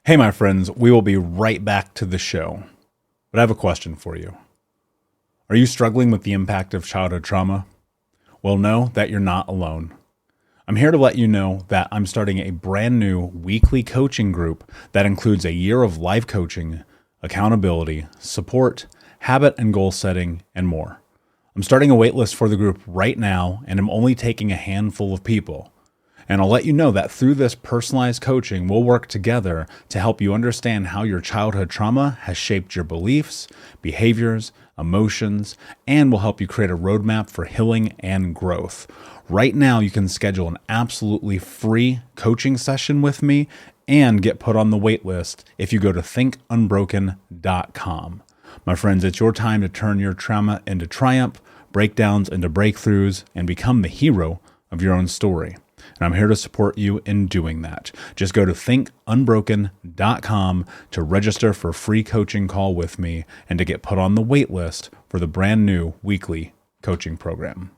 Hey, my friends, we will be right back to the show. But I have a question for you. Are you struggling with the impact of childhood trauma? Well, know that you're not alone. I'm here to let you know that I'm starting a brand new weekly coaching group that includes a year of life coaching, accountability, support, habit and goal setting, and more. I'm starting a waitlist for the group right now, and I'm only taking a handful of people. And I'll let you know that through this personalized coaching, we'll work together to help you understand how your childhood trauma has shaped your beliefs, behaviors, emotions, and will help you create a roadmap for healing and growth. Right now, you can schedule an absolutely free coaching session with me and get put on the wait list if you go to thinkunbroken.com. My friends, it's your time to turn your trauma into triumph, breakdowns into breakthroughs, and become the hero of your own story. And I'm here to support you in doing that. Just go to thinkunbroken.com to register for a free coaching call with me and to get put on the wait list for the brand new weekly coaching program.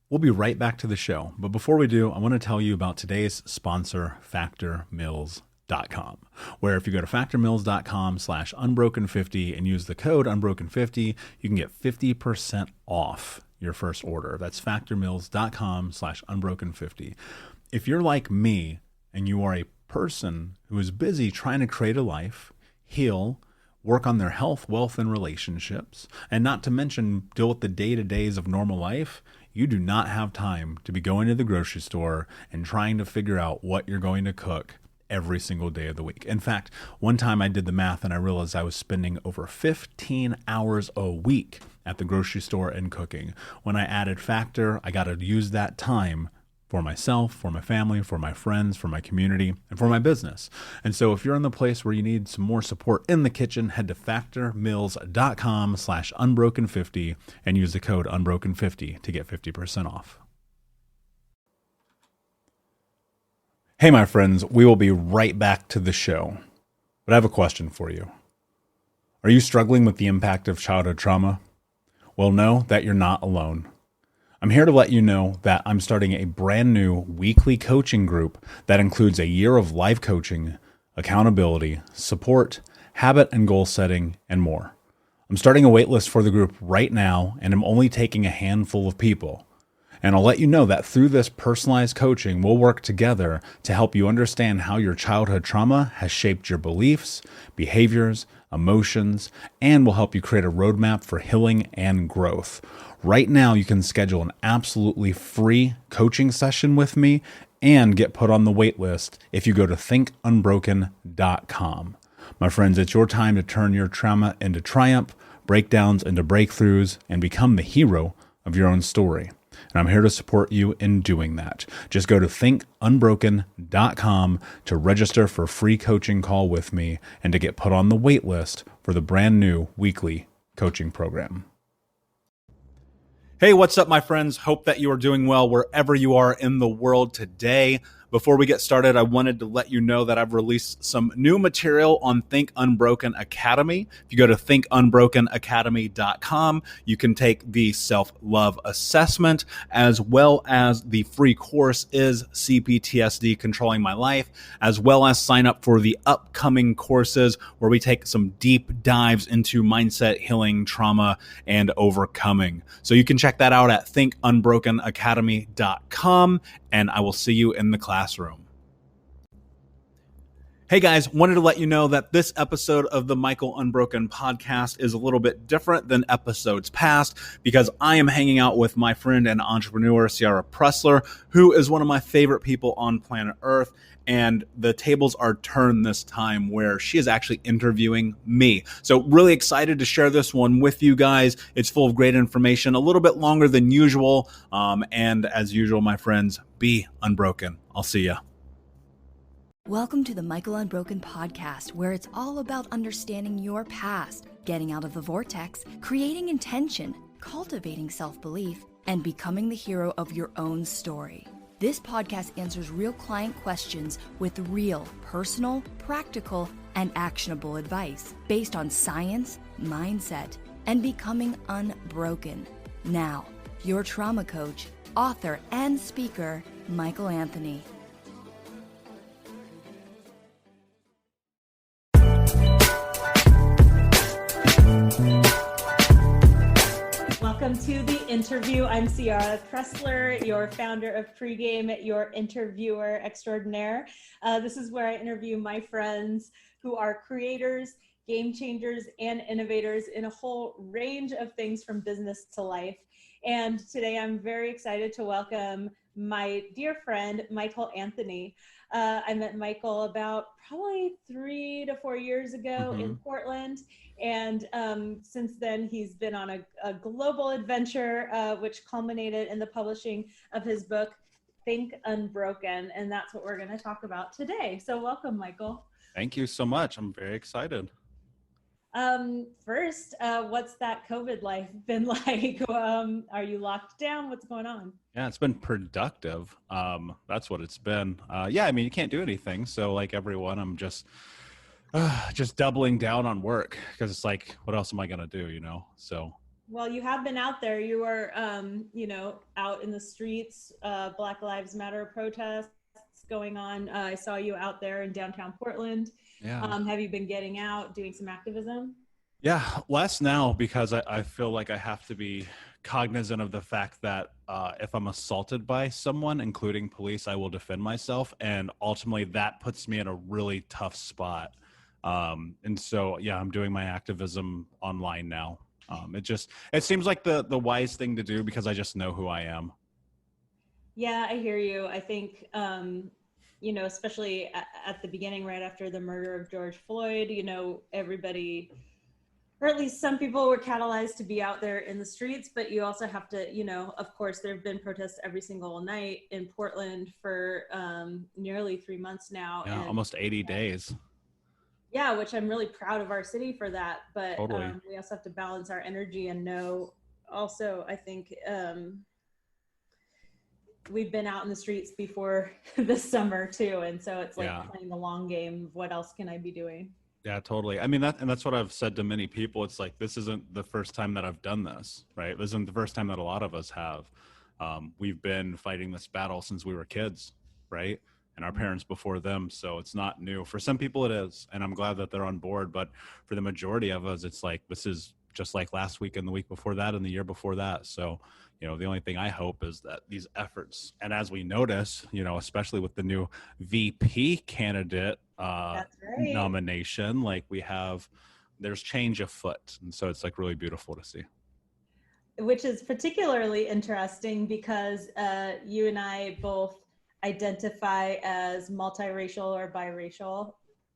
We'll be right back to the show. But before we do, I want to tell you about today's sponsor, factormeals.com, where if you go to factormeals.com/unbroken50 and use the code unbroken50, you can get 50% off your first order. That's factormeals.com/unbroken50. If you're like me and you are a person who is busy trying to create a life, heal, work on their health, wealth, and relationships, and not to mention deal with the day-to-days of normal life, you do not have time to be going to the grocery store and trying to figure out what you're going to cook every single day of the week. In fact, one time I did the math and I realized I was spending over 15 hours a week at the grocery store and cooking. When I added Factor, I got to use that time for myself, for my family, for my friends, for my community, and for my business. And so if you're in the place where you need some more support in the kitchen, head to factormeals.com/unbroken50 and use the code unbroken50 to get 50% off. Hey, my friends, we will be right back to the show. But I have a question for you. Are you struggling with the impact of childhood trauma? Well, know that you're not alone. I'm here to let you know that I'm starting a brand new weekly coaching group that includes a year of life coaching, accountability, support, habit and goal setting, and more. I'm starting a waitlist for the group right now, and I'm only taking a handful of people. And I'll let you know that through this personalized coaching, we'll work together to help you understand how your childhood trauma has shaped your beliefs, behaviors, emotions, and will help you create a roadmap for healing and growth. Right now, you can schedule an absolutely free coaching session with me and get put on the wait list if you go to thinkunbroken.com. My friends, it's your time to turn your trauma into triumph, breakdowns into breakthroughs, and become the hero of your own story. And I'm here to support you in doing that. Just go to thinkunbroken.com to register for a free coaching call with me and to get put on the wait list for the brand new weekly coaching program. Hey, what's up, my friends? Hope that you are doing well wherever you are in the world today. Before we get started, I wanted to let you know that I've released some new material on Think Unbroken Academy. If you go to thinkunbrokenacademy.com, you can take the self-love assessment as well as the free course is CPTSD, Controlling My Life, as well as sign up for the upcoming courses where we take some deep dives into mindset, healing, trauma, and overcoming. So you can check that out at thinkunbrokenacademy.com, and I will see you in the classroom. Hey guys, wanted to let you know that this episode of the Michael Unbroken podcast is a little bit different than episodes past because I am hanging out with my friend and entrepreneur, Ciara Pressler, who is one of my favorite people on planet Earth. And the tables are turned this time where she is actually interviewing me. So really excited to share this one with you guys. It's full of great information, a little bit longer than usual. And as usual, my friends, be unbroken. I'll see ya. Welcome to the Michael Unbroken podcast, where it's all about understanding your past, getting out of the vortex, creating intention, cultivating self-belief, and becoming the hero of your own story. This podcast answers real client questions with real, personal, practical, and actionable advice based on science, mindset, and becoming unbroken. Now, your trauma coach, author, and speaker, Michael Anthony. interview. I'm Ciara Pressler, your founder of Pregame, your interviewer extraordinaire. This is where I interview my friends who are creators, game changers, and innovators in a whole range of things from business to life. And today I'm very excited to welcome my dear friend, Michael Anthony. I met Michael about probably 3 to 4 years ago in Portland. And since then, he's been on a global adventure, which culminated in the publishing of his book, Think Unbroken. And that's what we're going to talk about today. So welcome, Michael. Thank you so much. I'm very excited. First, what's that COVID life been like? Are you locked down? What's going on? Yeah, it's been productive. That's what it's been. Yeah, I mean, you can't do anything. So like everyone, I'm just doubling down on work because it's like, what else am I going to do? So. Well, you have been out there. You were, out in the streets, Black Lives Matter protests going on. I saw you out there in downtown Portland. Yeah. Have you been getting out, doing some activism? Yeah, less now because I feel like I have to be cognizant of the fact that if I'm assaulted by someone, including police, I will defend myself. And ultimately that puts me in a really tough spot. And so, yeah, I'm doing my activism online now. It seems like the wise thing to do because I just know who I am. Yeah, I hear you. I think, especially at the beginning, right after the murder of George Floyd, everybody, or at least some people were catalyzed to be out there in the streets, but you also have to, of course, there have been protests every single night in Portland for nearly 3 months now. Yeah, and, almost 80 days. Yeah, which I'm really proud of our city for that. But Totally. We also have to balance our energy and know also, I think, we've been out in the streets before this summer too. And so it's like playing the long game of what else can I be doing? Yeah, totally. I mean, that's what I've said to many people. It's like, this isn't the first time that I've done this, right? This isn't the first time that a lot of us have. We've been fighting this battle since we were kids, right? And our parents before them. So it's not new. For some people it is, and I'm glad that they're on board. But for the majority of us, it's like, this is just like last week and the week before that and the year before that. So, the only thing I hope is that these efforts, and as we notice, especially with the new VP candidate nomination, like there's change afoot. And so it's like really beautiful to see. Which is particularly interesting because you and I both identify as multiracial or biracial.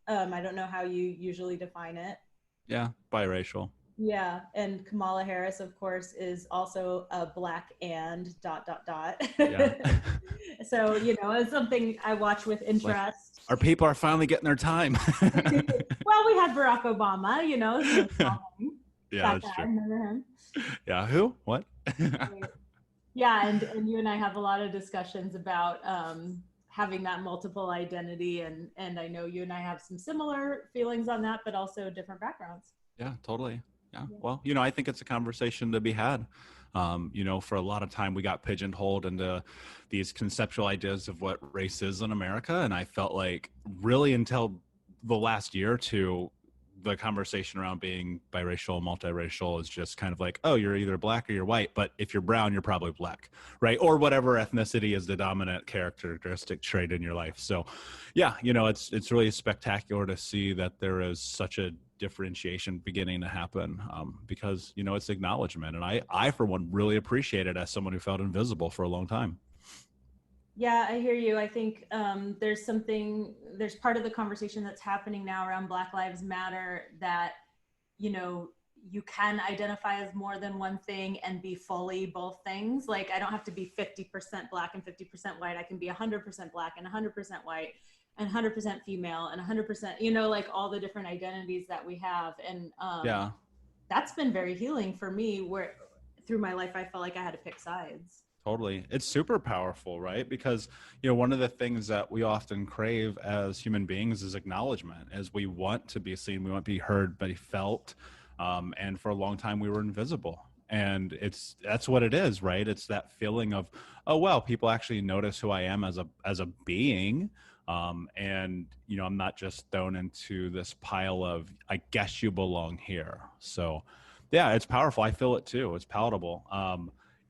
I don't know how you usually define it. Yeah, biracial. Yeah, and Kamala Harris, of course, is also a Black and ... Yeah. So, it's something I watch with interest. Our people are finally getting their time. Well, we had Barack Obama, Yeah, that's true. Remember him? Yeah, who? What? Yeah, and you and I have a lot of discussions about having that multiple identity, and I know you and I have some similar feelings on that, but also different backgrounds. Yeah, totally. Yeah. Well, I think it's a conversation to be had. For a lot of time we got pigeonholed into these conceptual ideas of what race is in America. And I felt like really until the last year or two, the conversation around being biracial, multiracial is just kind of like, oh, you're either Black or you're white, but if you're brown, you're probably Black, right? Or whatever ethnicity is the dominant characteristic trait in your life. So yeah, it's really spectacular to see that there is such a differentiation beginning to happen because, it's acknowledgement. And I, for one, really appreciate it as someone who felt invisible for a long time. Yeah, I hear you. I think there's part of the conversation that's happening now around Black Lives Matter that, you can identify as more than one thing and be fully both things. Like, I don't have to be 50% Black and 50% white. I can be 100% Black and 100% white and 100% female and 100%, like all the different identities that we have. And that's been very healing for me, where through my life, I felt like I had to pick sides. Totally. It's super powerful, right? Because, one of the things that we often crave as human beings is acknowledgement, as we want to be seen, we want to be heard, be felt. And for a long time we were invisible. And that's what it is, right? It's that feeling of, oh, well, people actually notice who I am as a being. And, I'm not just thrown into this pile of, I guess you belong here. So yeah, it's powerful. I feel it too. It's palatable.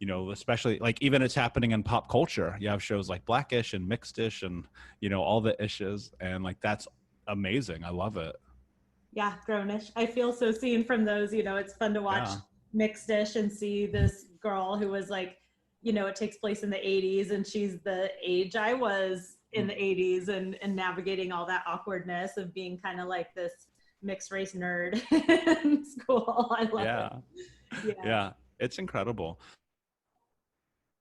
especially like even it's happening in pop culture. You have shows like Blackish and Mixedish and, all the ishes. And like, that's amazing. I love it. Yeah, Grownish. I feel so seen from those. It's fun to watch Yeah. Mixedish and see this girl who was like, it takes place in the 80s and she's the age I was in the 80s and navigating all that awkwardness of being kind of like this mixed race nerd in school. I love Yeah. it. Yeah. It's incredible.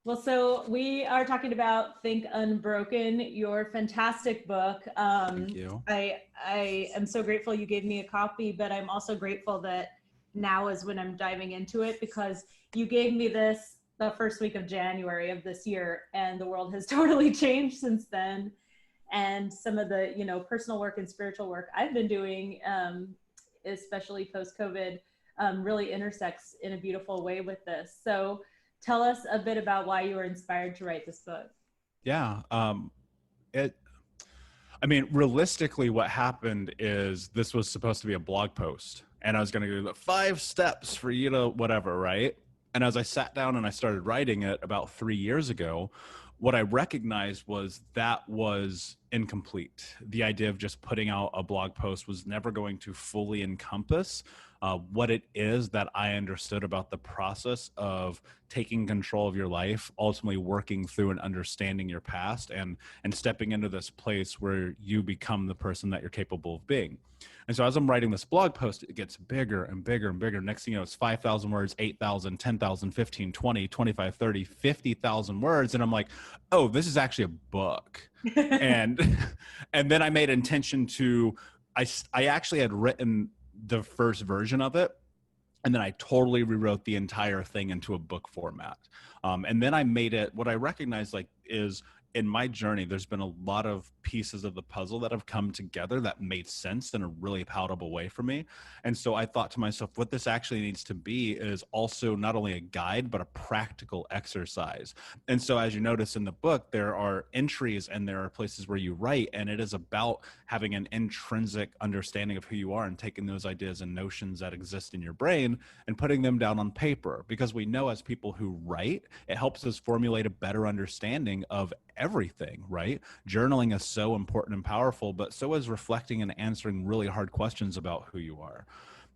Well, so we are talking about Think Unbroken, your fantastic book. Thank you. I am so grateful you gave me a copy, but I'm also grateful that now is when I'm diving into it, because you gave me this the first week of January of this year, and the world has totally changed since then. And some of the, personal work and spiritual work I've been doing, especially post-COVID, really intersects in a beautiful way with this. So tell us a bit about why you were inspired to write this book. Yeah. Realistically, what happened is this was supposed to be a blog post, and I was going to do the 5 steps for you to whatever, right? And as I sat down and I started writing it about 3 years ago, what I recognized was that was incomplete. The idea of just putting out a blog post was never going to fully encompass what it is that I understood about the process of taking control of your life, ultimately working through and understanding your past, and stepping into this place where you become the person that you're capable of being. And so as I'm writing this blog post, it gets bigger and bigger and bigger. Next thing you know, it's 5,000 words, 8,000, 10,000, 15, 20, 25, 30, 50,000 words. And I'm like, oh, this is actually a book. and then I made intention to, I actually had written the first version of it, and then I totally rewrote the entire thing into a book format. And then I made it, what I recognized is in my journey, there's been a lot of pieces of the puzzle that have come together that made sense in a really palatable way for me. And so I thought to myself, what this actually needs to be is also not only a guide, but a practical exercise. And so as you notice in the book, there are entries and there are places where you write, and it is about having an intrinsic understanding of who you are and taking those ideas and notions that exist in your brain and putting them down on paper. Because we know as people who write, it helps us formulate a better understanding of everything, right? Journaling is so important and powerful, but so is reflecting and answering really hard questions about who you are.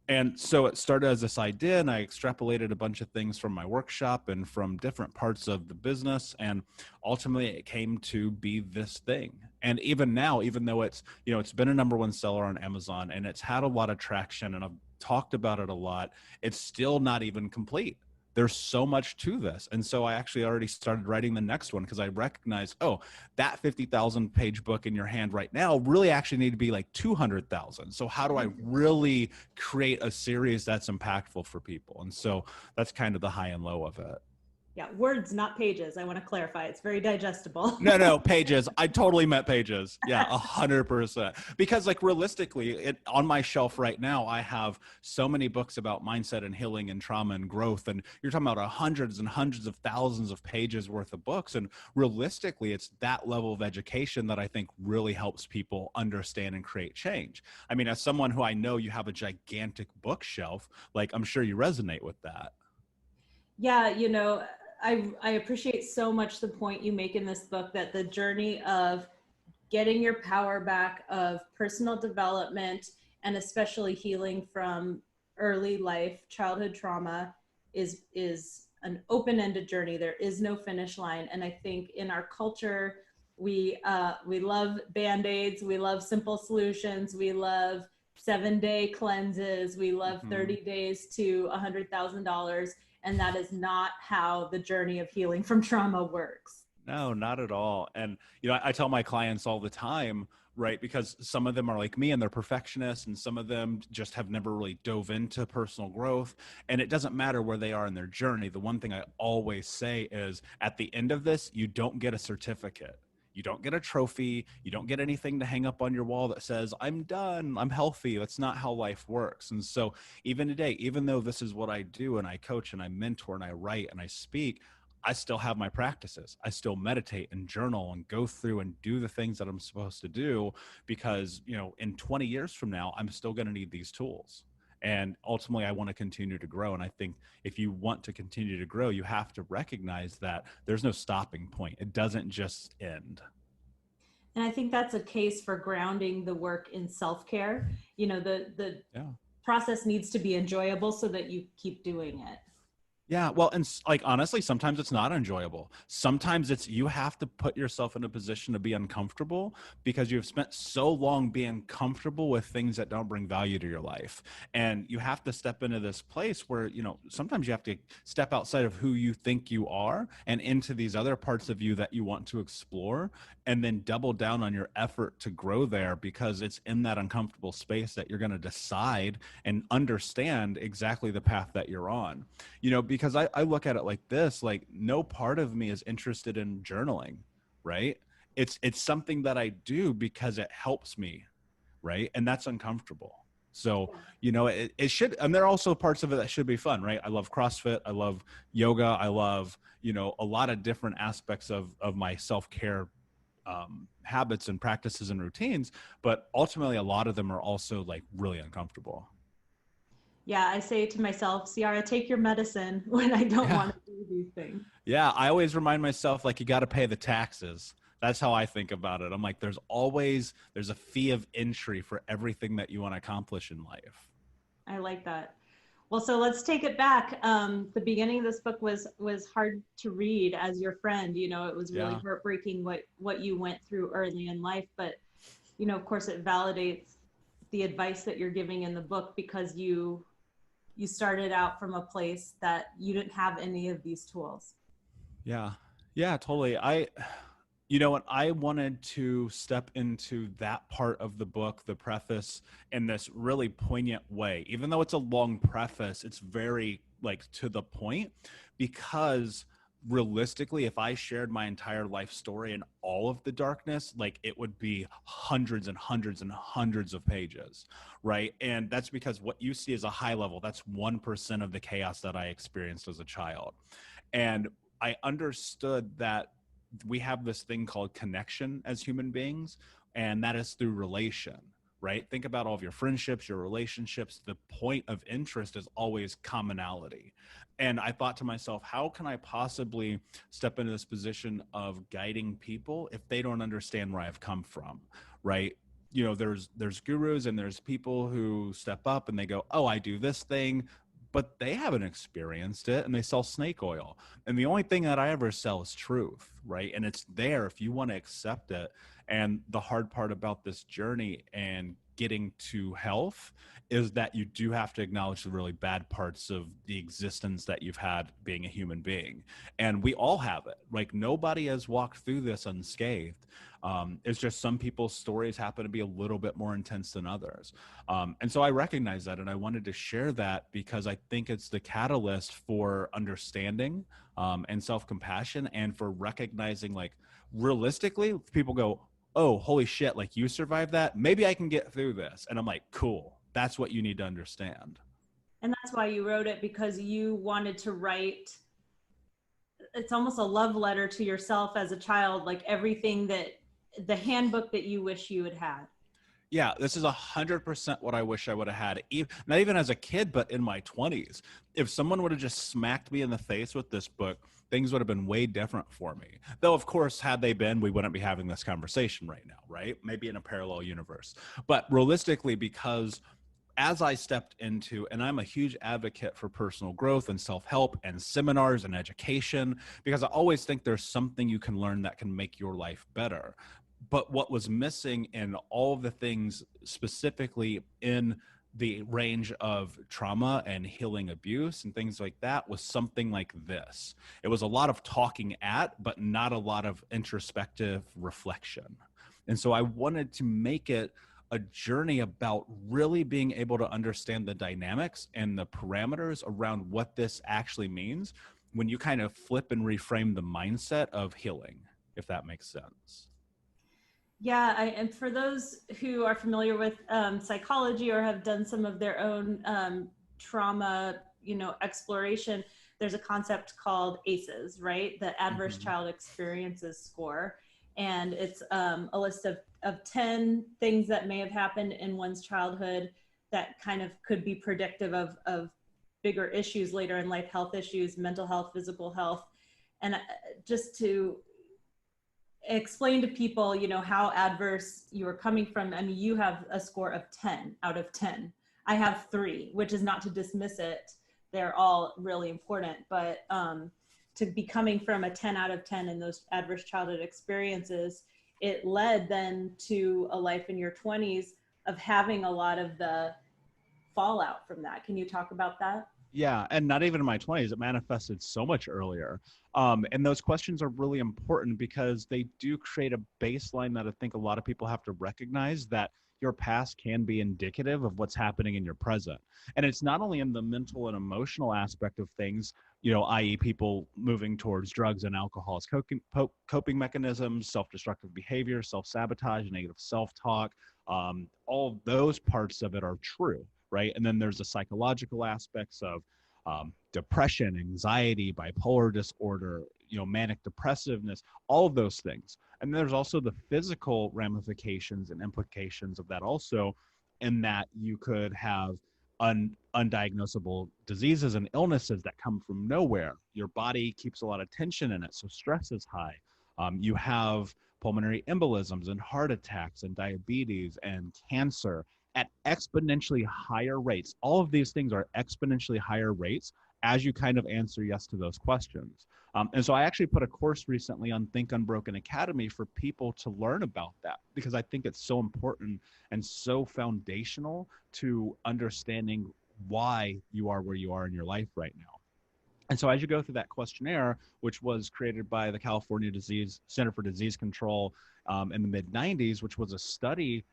And so it started as this idea, and I extrapolated a bunch of things from my workshop and from different parts of the business. And ultimately it came to be this thing. And even now, even though it's, it's been a #1 seller on Amazon and it's had a lot of traction and I've talked about it a lot, it's still not even complete. There's so much to this. And so I actually already started writing the next one because I recognized, oh, that 50,000 page book in your hand right now really actually need to be like 200,000. So how do I really create a series that's impactful for people? And so that's kind of the high and low of it. Yeah, words, not pages. I want to clarify. It's very digestible. No, pages. I totally meant pages. Yeah, 100%. Because realistically, on my shelf right now, I have so many books about mindset and healing and trauma and growth. And you're talking about hundreds and hundreds of thousands of pages worth of books. And realistically, it's that level of education that I think really helps people understand and create change. I mean, as someone who I know you have a gigantic bookshelf, I'm sure you resonate with that. Yeah, I appreciate so much the point you make in this book that the journey of getting your power back, of personal development, and especially healing from early life childhood trauma is an open-ended journey. There is no finish line. And I think in our culture, we love Band-Aids, we love simple solutions, we love 7-day cleanses, we love 30 days to $100,000. And that is not how the journey of healing from trauma works. No, not at all. And, I tell my clients all the time, right? Because some of them are like me and they're perfectionists, and some of them just have never really dove into personal growth. And it doesn't matter where they are in their journey. The one thing I always say is at the end of this, you don't get a certificate. You don't get a trophy. You don't get anything to hang up on your wall that says, I'm done, I'm healthy. That's not how life works. And so even today, even though this is what I do and I coach and I mentor and I write and I speak, I still have my practices. I still meditate and journal and go through and do the things that I'm supposed to do because, in 20 years from now, I'm still going to need these tools. And ultimately, I want to continue to grow. And I think if you want to continue to grow, you have to recognize that there's no stopping point. It doesn't just end. And I think that's a case for grounding the work in self-care. The Yeah. process needs to be enjoyable so that you keep doing it. Yeah, well, and like honestly, sometimes it's not enjoyable. Sometimes it's you have to put yourself in a position to be uncomfortable because you've spent so long being comfortable with things that don't bring value to your life. And you have to step into this place where, sometimes you have to step outside of who you think you are and into these other parts of you that you want to explore, and then double down on your effort to grow there, because it's in that uncomfortable space that you're going to decide and understand exactly the path that you're on. Because I look at it like this, like no part of me is interested in journaling, right? It's something that I do because it helps me, right? And that's uncomfortable. So, it should, and there are also parts of it that should be fun, right? I love CrossFit. I love yoga. I love, a lot of different aspects of my self-care habits and practices and routines. But ultimately, a lot of them are also like really uncomfortable. Yeah, I say to myself, Ciara, take your medicine when I don't Yeah. want to do these things. Yeah, I always remind myself, like, you got to pay the taxes. That's how I think about it. I'm like, there's a fee of entry for everything that you want to accomplish in life. I like that. Well, so let's take it back. The beginning of this book was hard to read as your friend. It was really Yeah. heartbreaking what you went through early in life. But, of course, it validates the advice that you're giving in the book, because you started out from a place that you didn't have any of these tools. Yeah. Yeah, totally. What I wanted to step into that part of the book, the preface, in this really poignant way. Even though it's a long preface, it's very like to the point, because realistically, if I shared my entire life story and all of the darkness, like it would be hundreds and hundreds and hundreds of pages, right? And that's because what you see is a high level. That's 1% of the chaos that I experienced as a child. And I understood that we have this thing called connection as human beings, and that is through relation, right? Think about all of your friendships, your relationships. The point of interest is always commonality. And I thought to myself, how can I possibly step into this position of guiding people if they don't understand where I've come from, right? There's gurus and there's people who step up and they go, oh, I do this thing, but they haven't experienced it, and they sell snake oil. And the only thing that I ever sell is truth, right? And it's there if you want to accept it. And the hard part about this journey and getting to health is that you do have to acknowledge the really bad parts of the existence that you've had being a human being. And we all have it. Like nobody has walked through this unscathed. It's just some people's stories happen to be a little bit more intense than others. And so I recognize that, and I wanted to share that because I think it's the catalyst for understanding and self-compassion, and for recognizing, like, realistically, people go, oh, holy shit, like you survived that. Maybe I can get through this. And I'm like, cool. That's what you need to understand. And that's why you wrote it, because you wanted to write, it's almost a love letter to yourself as a child, like everything that the handbook that you wish you had had. Yeah, this is 100% what I wish I would have had, not even as a kid, but in my 20s. If someone would have just smacked me in the face with this book, things would have been way different for me. Though, of course, had they been, we wouldn't be having this conversation right now, right? Maybe in a parallel universe. But realistically, because as I stepped into, and I'm a huge advocate for personal growth and self-help and seminars and education, because I always think there's something you can learn that can make your life better. But what was missing in all of the things, specifically in the range of trauma and healing abuse and things like that, was something like this. It was a lot of talking at, but not a lot of introspective reflection. And so I wanted to make it a journey about really being able to understand the dynamics and the parameters around what this actually means when you kind of flip and reframe the mindset of healing, if that makes sense. Yeah, and for those who are familiar with psychology or have done some of their own trauma, exploration, there's a concept called ACEs, right? The Adverse Child Experiences Score. And it's a list of 10 things that may have happened in one's childhood that kind of could be predictive of bigger issues later in life, health issues, mental health, physical health. And just to explain to people, how adverse you're coming from. I mean, you have a score of 10 out of 10. I have 3, which is not to dismiss it. They're all really important, but to be coming from a 10 out of 10 in those adverse childhood experiences, it led then to a life in your 20s of having a lot of the fallout from that. Can you talk about that? Yeah, and not even in my 20s, it manifested so much earlier. And those questions are really important because they do create a baseline that I think a lot of people have to recognize, that your past can be indicative of what's happening in your present. And it's not only in the mental and emotional aspect of things, i.e. people moving towards drugs and alcohol as coping mechanisms, self-destructive behavior, self-sabotage, negative self-talk. All those parts of it are true. Right. And then there's the psychological aspects of depression, anxiety, bipolar disorder, manic depressiveness, all of those things. And there's also the physical ramifications and implications of that also, in that you could have undiagnosable diseases and illnesses that come from nowhere. Your body keeps a lot of tension in it, so stress is high. You have pulmonary embolisms and heart attacks and diabetes and cancer at exponentially higher rates. All of these things are exponentially higher rates as you kind of answer yes to those questions. And so I actually put a course recently on Think Unbroken Academy for people to learn about that, because I think it's so important and so foundational to understanding why you are where you are in your life right now. And so as you go through that questionnaire, which was created by the California Center for Disease Control in the mid-90s, which was a study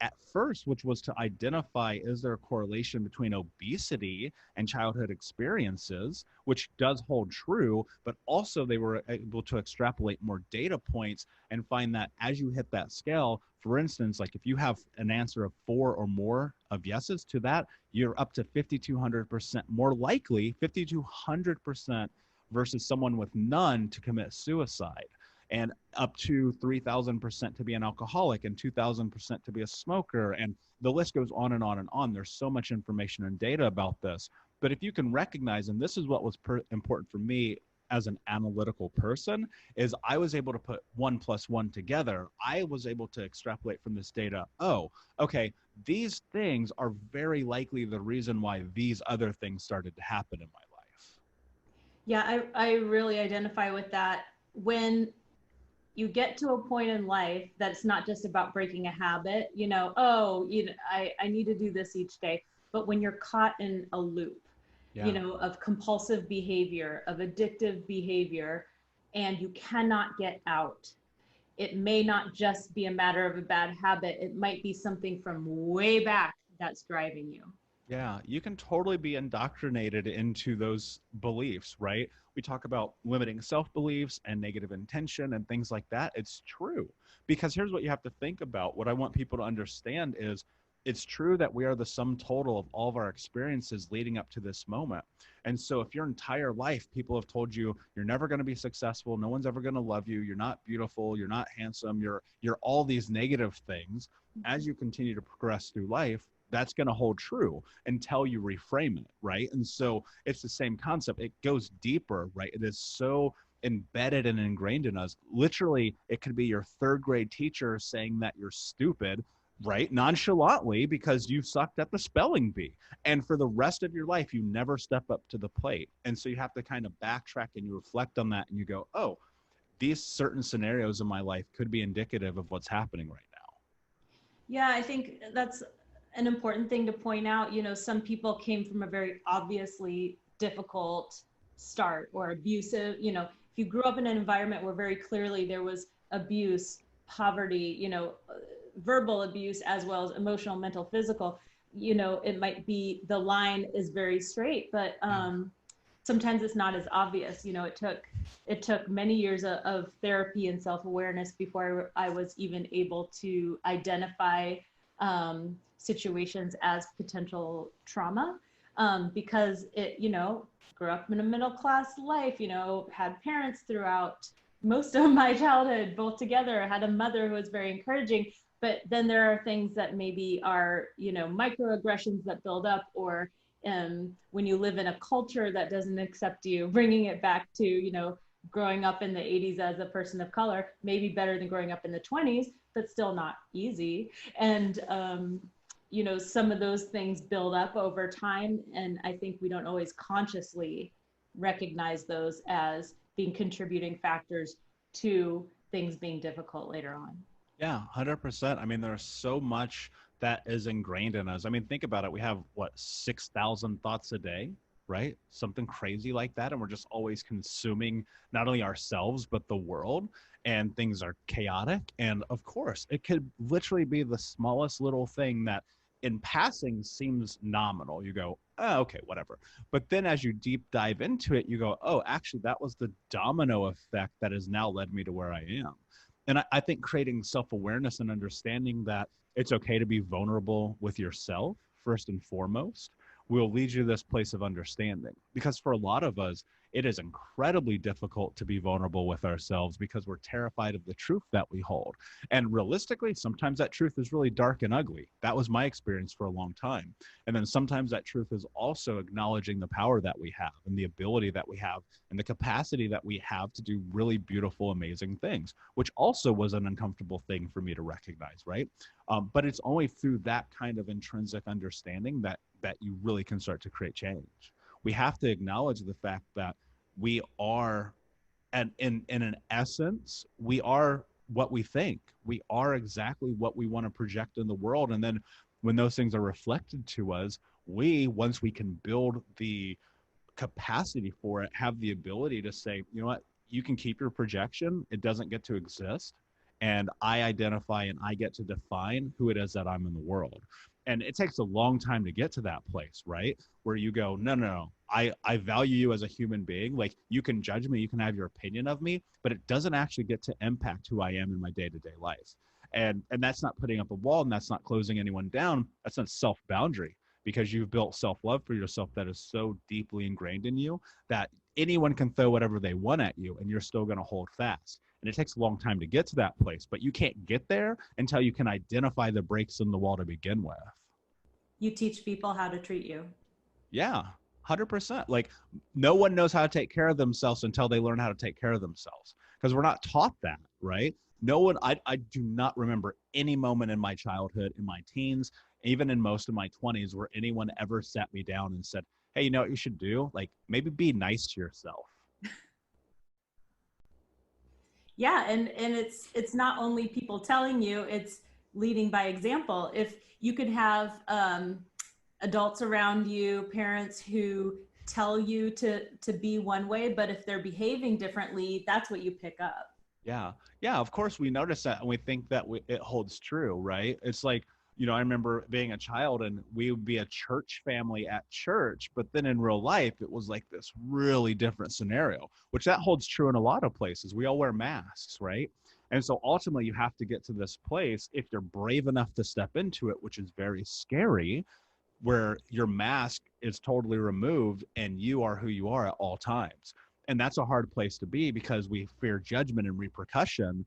at first, which was to identify, is there a correlation between obesity and childhood experiences, which does hold true, but also they were able to extrapolate more data points and find that as you hit that scale, for instance, like if you have an answer of 4 or more of yeses to that, you're up to 5,200% more likely, 5,200% versus someone with none to commit suicide. And up to 3,000% to be an alcoholic and 2,000% to be a smoker. And the list goes on and on and on. There's so much information and data about this. But if you can recognize, and this is what was important for me as an analytical person, is I was able to put 1 + 1 together. I was able to extrapolate from this data, oh, okay, these things are very likely the reason why these other things started to happen in my life. Yeah, I really identify with that. When you get to a point in life that it's not just about breaking a habit, I need to do this each day. But when you're caught in a loop, of compulsive behavior, of addictive behavior, and you cannot get out, it may not just be a matter of a bad habit. It might be something from way back that's driving you. Yeah, you can totally be indoctrinated into those beliefs, right? We talk about limiting self-beliefs and negative intention and things like that. It's true, because here's what you have to think about. What I want people to understand is it's true that we are the sum total of all of our experiences leading up to this moment. And so if your entire life, people have told you, you're never going to be successful, no one's ever going to love you, you're not beautiful, you're not handsome, you're all these negative things, as you continue to progress through life, that's going to hold true until you reframe it, right? And so it's the same concept. It goes deeper, right? It is so embedded and ingrained in us. Literally, it could be your 3rd grade teacher saying that you're stupid, right? Nonchalantly, because you sucked at the spelling bee. And for the rest of your life, you never step up to the plate. And so you have to kind of backtrack and you reflect on that and you go, oh, these certain scenarios in my life could be indicative of what's happening right now. Yeah, I think that's an important thing to point out. Some people came from a very obviously difficult start or abusive. If you grew up in an environment where very clearly there was abuse, poverty, verbal abuse, as well as emotional, mental, physical, it might be the line is very straight, but sometimes it's not as obvious. It took many years of therapy and self-awareness before I was even able to identify situations as potential trauma, because it, grew up in a middle-class life, had parents throughout most of my childhood, both together, had a mother who was very encouraging, But then there are things that maybe are, microaggressions that build up, or when you live in a culture that doesn't accept you, bringing it back to, growing up in the 80s as a person of color, maybe better than growing up in the 20s, but still not easy. And, some of those things build up over time. And I think we don't always consciously recognize those as being contributing factors to things being difficult later on. Yeah, 100%. I mean, there's so much that is ingrained in us. I mean, think about it. We have, 6,000 thoughts a day, right? Something crazy like that. And we're just always consuming not only ourselves, but the world. And things are chaotic. And of course, it could literally be the smallest little thing that in passing seems nominal. You go, oh, okay, whatever. But then as you deep dive into it, you go, oh, actually, that was the domino effect that has now led me to where I am. And I think creating self-awareness and understanding that it's okay to be vulnerable with yourself, first and foremost, will lead you to this place of understanding. Because for a lot of us, it is incredibly difficult to be vulnerable with ourselves because we're terrified of the truth that we hold. And realistically, sometimes that truth is really dark and ugly. That was my experience for a long time. And then sometimes that truth is also acknowledging the power that we have and the ability that we have and the capacity that we have to do really beautiful, amazing things, which also was an uncomfortable thing for me to recognize, right? But it's only through that kind of intrinsic understanding that you really can start to create change. We have to acknowledge the fact that we are, and in an essence, we are what we think. We are exactly what we want to project in the world. And then when those things are reflected to us, once we can build the capacity for it, have the ability to say, you know what, you can keep your projection. It doesn't get to exist. And I identify and I get to define who it is that I'm in the world. And it takes a long time to get to that place, right? Where you go, no, I value you as a human being. Like, you can judge me, you can have your opinion of me, but it doesn't actually get to impact who I am in my day-to-day life. And that's not putting up a wall, and that's not closing anyone down. That's not self-boundary, because you've built self-love for yourself that is so deeply ingrained in you that anyone can throw whatever they want at you and you're still going to hold fast. And it takes a long time to get to that place, but you can't get there until you can identify the breaks in the wall to begin with. You teach people how to treat you. Yeah, 100%. Like, no one knows how to take care of themselves until they learn how to take care of themselves, because we're not taught that, right? No one, I do not remember any moment in my childhood, in my teens, even in most of my 20s, where anyone ever sat me down and said, hey, you know what you should do? Like, maybe be nice to yourself. Yeah, and it's not only people telling you, it's leading by example. If you could have adults around you, parents who tell you to be one way, but if they're behaving differently, that's what you pick up. Yeah, of course we notice that, and we think that it holds true, right? It's like, I remember being a child and we would be a church family at church, but then in real life, it was like this really different scenario, which that holds true in a lot of places. We all wear masks, right? And so ultimately you have to get to this place, if you're brave enough to step into it, which is very scary, where your mask is totally removed and you are who you are at all times. And that's a hard place to be because we fear judgment and repercussion.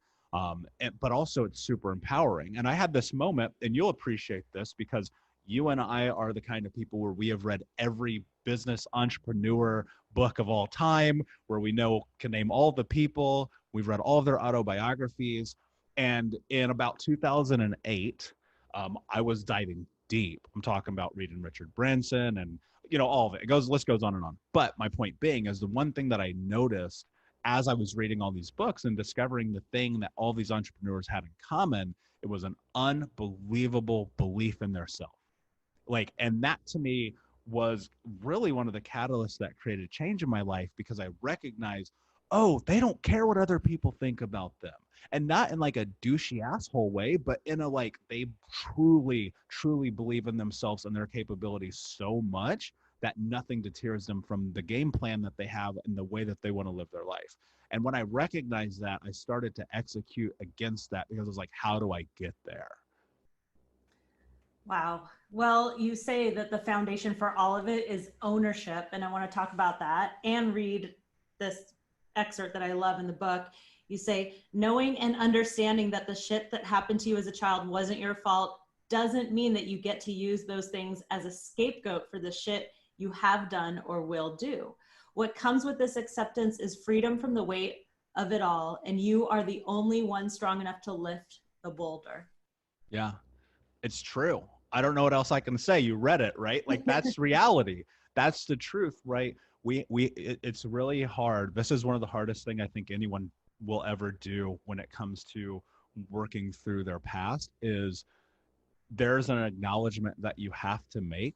But also it's super empowering. And I had this moment, and you'll appreciate this because you and I are the kind of people where we have read every business entrepreneur book of all time, where we can name all the people. We've read all of their autobiographies. And in about 2008, I was diving deep. I'm talking about reading Richard Branson and, all of it. List goes on and on. But my point being is, the one thing that I noticed as I was reading all these books and discovering the thing that all these entrepreneurs had in common, it was an unbelievable belief in their self. And that to me was really one of the catalysts that created change in my life, because I recognized, oh, they don't care what other people think about them. And not in like a douchey asshole way, but in a they truly, truly believe in themselves and their capabilities so much that nothing deters them from the game plan that they have and the way that they want to live their life. And when I recognized that, I started to execute against that, because I was like, how do I get there? Wow. Well, you say that the foundation for all of it is ownership. And I want to talk about that and read this excerpt that I love in the book. You say, knowing and understanding that the shit that happened to you as a child wasn't your fault doesn't mean that you get to use those things as a scapegoat for the shit you have done or will do. What comes with this acceptance is freedom from the weight of it all, and you are the only one strong enough to lift the boulder. Yeah, it's true. I don't know what else I can say. You read it, right? Like, that's reality. That's the truth, right? It's really hard. This is one of the hardest thing I think anyone will ever do when it comes to working through their past, is there's an acknowledgement that you have to make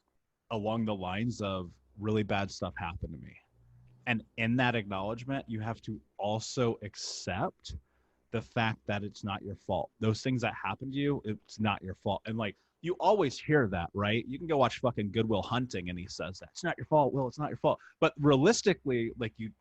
along the lines of really bad stuff happened to me. And in that acknowledgement, you have to also accept the fact that it's not your fault. Those things that happen to you, it's not your fault. And like, you always hear that, right? You can go watch fucking Good Will Hunting and he says that it's not your fault. Will, it's not your fault. But realistically, like, you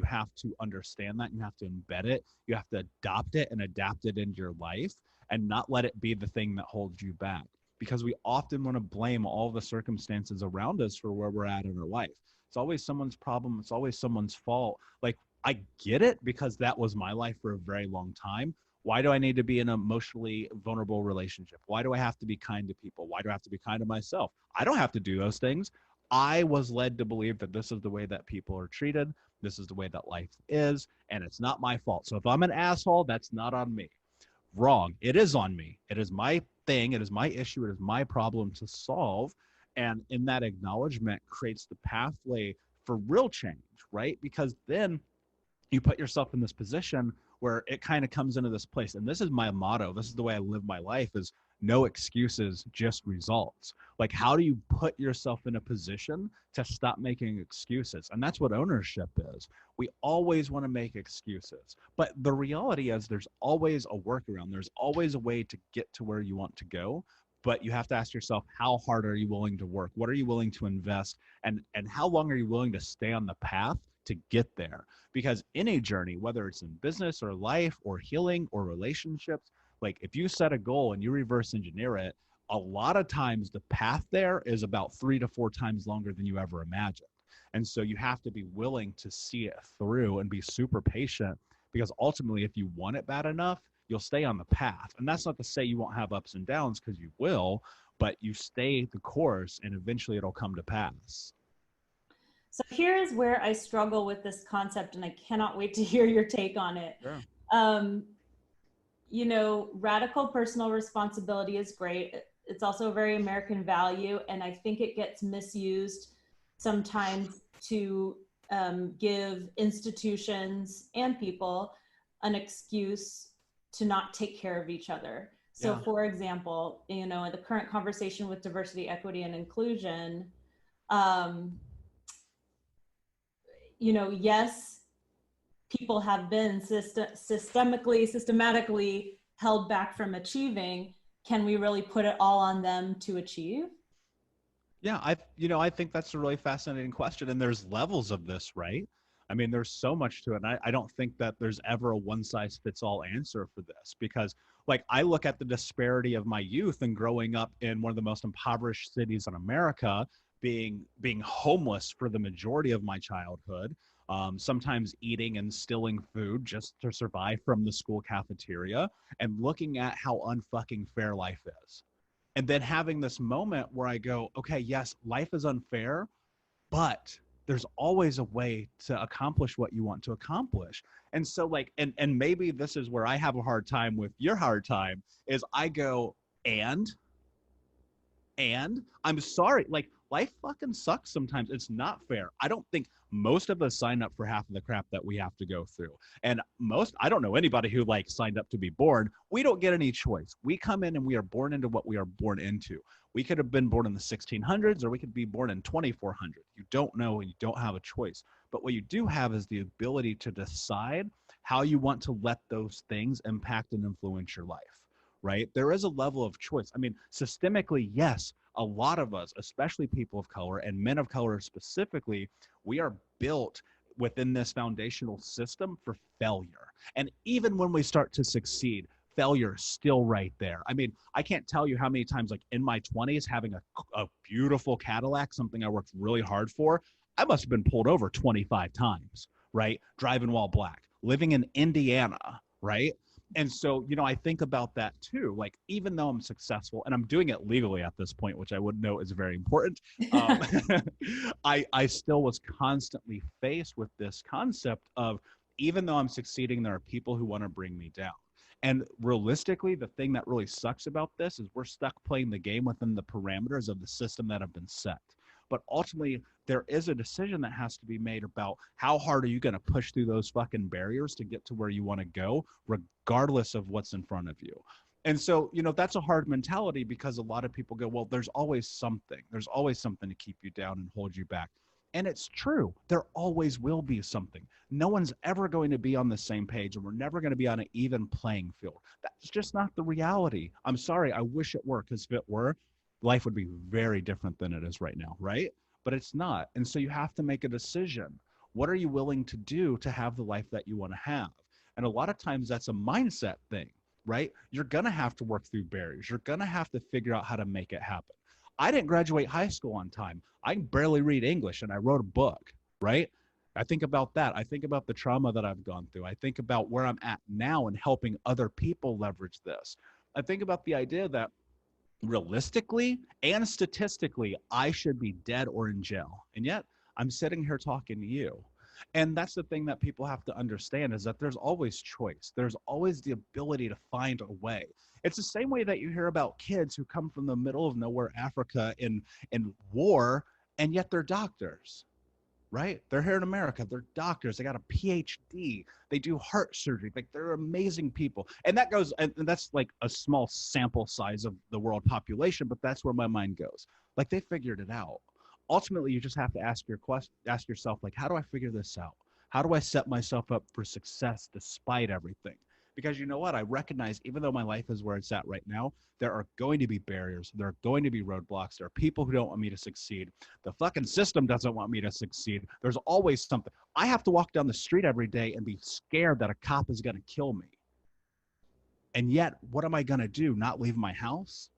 have to understand that. You have to embed it. You have to adopt it and adapt it into your life, and not let it be the thing that holds you back. Because we often want to blame all the circumstances around us for where we're at in our life. It's always someone's problem. It's always someone's fault. Like, I get it, because that was my life for a very long time. Why do I need to be in an emotionally vulnerable relationship? Why do I have to be kind to people? Why do I have to be kind to myself? I don't have to do those things. I was led to believe that this is the way that people are treated. This is the way that life is, and it's not my fault. So if I'm an asshole, that's not on me. Wrong. It is on me. It is my thing. It is my issue. It is my problem to solve. And in that acknowledgement creates the pathway for real change, right? Because then you put yourself in this position where it kind of comes into this place. And this is my motto. This is the way I live my life, is no excuses, just results. Like, how do you put yourself in a position to stop making excuses? And that's what ownership is. We always want to make excuses, but the reality is there's always a workaround. There's always a way to get to where you want to go. But you have to ask yourself, how hard are you willing to work? What are you willing to invest? And how long are you willing to stay on the path to get there? Because in a journey, whether it's in business or life or healing or relationships, like, if you set a goal and you reverse engineer it, a lot of times the path there is about 3 to 4 times longer than you ever imagined. And so you have to be willing to see it through and be super patient, because ultimately, if you want it bad enough, you'll stay on the path. And that's not to say you won't have ups and downs, because you will, but you stay the course and eventually it'll come to pass. So here is where I struggle with this concept, and I cannot wait to hear your take on it. Sure. You know, radical personal responsibility is great. It's also a very American value, and I think it gets misused sometimes to give institutions and people an excuse to not take care of each other. So yeah. For example, you know, in the current conversation with diversity, equity, and inclusion, you know, yes, people have been systematically held back from achieving. Can we really put it all on them to achieve? Yeah, I think that's a really fascinating question. And there's levels of this, right? I mean, there's so much to it. And I don't think that there's ever a one size fits all answer for this, because like, I look at the disparity of my youth and growing up in one of the most impoverished cities in America, being homeless for the majority of my childhood, sometimes eating and stealing food just to survive from the school cafeteria, and looking at how unfucking fair life is. And then having this moment where I go, okay, yes, life is unfair, but there's always a way to accomplish what you want to accomplish. And so like, and maybe this is where I have a hard time with your hard time, is I go, and I'm sorry, like, life fucking sucks sometimes. It's not fair. I don't think most of us sign up for half of the crap that we have to go through. And I don't know anybody who like signed up to be born. We don't get any choice. We come in and we are born into what we are born into. We could have been born in the 1600s, or we could be born in 2400. You don't know, and you don't have a choice. But what you do have is the ability to decide how you want to let those things impact and influence your life, right? There is a level of choice. I mean, systemically, yes, a lot of us, especially people of color and men of color specifically, we are built within this foundational system for failure. And even when we start to succeed, failure is still right there. I mean, I can't tell you how many times, like in my 20s, having a beautiful Cadillac, something I worked really hard for, I must have been pulled over 25 times, right? Driving while black. living in Indiana, right? And so, I think about that too. Like, even though I'm successful and I'm doing it legally at this point, which I would note is very important, I still was constantly faced with this concept of, even though I'm succeeding, there are people who want to bring me down. And realistically, the thing that really sucks about this is we're stuck playing the game within the parameters of the system that have been set. But ultimately, there is a decision that has to be made about how hard are you going to push through those fucking barriers to get to where you want to go, regardless of what's in front of you. And so, that's a hard mentality, because a lot of people go, well, there's always something. There's always something to keep you down and hold you back. And it's true. There always will be something. No one's ever going to be on the same page, and we're never going to be on an even playing field. That's just not the reality. I'm sorry. I wish it were, because if it were, life would be very different than it is right now, right? But it's not. And so you have to make a decision. What are you willing to do to have the life that you want to have? And a lot of times that's a mindset thing, right? You're going to have to work through barriers. You're going to have to figure out how to make it happen. I didn't graduate high school on time. I can barely read English, and I wrote a book, right? I think about that. I think about the trauma that I've gone through. I think about where I'm at now and helping other people leverage this. I think about the idea that realistically and statistically, I should be dead or in jail. And yet I'm sitting here talking to you. And that's the thing that people have to understand, is that there's always choice. There's always the ability to find a way. It's the same way that you hear about kids who come from the middle of nowhere, Africa, in war, and yet they're doctors, right? They're here in America. They're doctors. They got a PhD. They do heart surgery. Like, they're amazing people. And that goes, and that's like a small sample size of the world population, but that's where my mind goes. Like, they figured it out. Ultimately, you just have to ask yourself, like, how do I figure this out? How do I set myself up for success despite everything? Because you know what? I recognize, even though my life is where it's at right now, there are going to be barriers. There are going to be roadblocks. There are people who don't want me to succeed. The fucking system doesn't want me to succeed. There's always something. I have to walk down the street every day and be scared that a cop is going to kill me. And yet, what am I going to do? Not leave my house?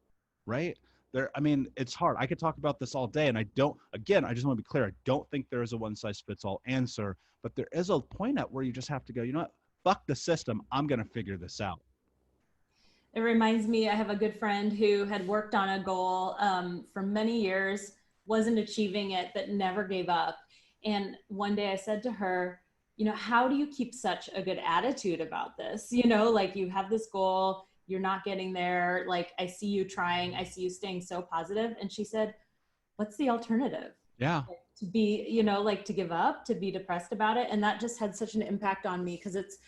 Right? It's hard. I could talk about this all day, and I just want to be clear. I don't think there is a one-size-fits-all answer, but there is a point at where you just have to go, you know what? Fuck the system. I'm going to figure this out. It reminds me, I have a good friend who had worked on a goal for many years, wasn't achieving it, but never gave up. And one day I said to her, how do you keep such a good attitude about this? Like, you have this goal, you're not getting there. Like, I see you trying, I see you staying so positive. And she said, what's the alternative? Yeah. Like, to be, to give up, to be depressed about it. And that just had such an impact on me, because it's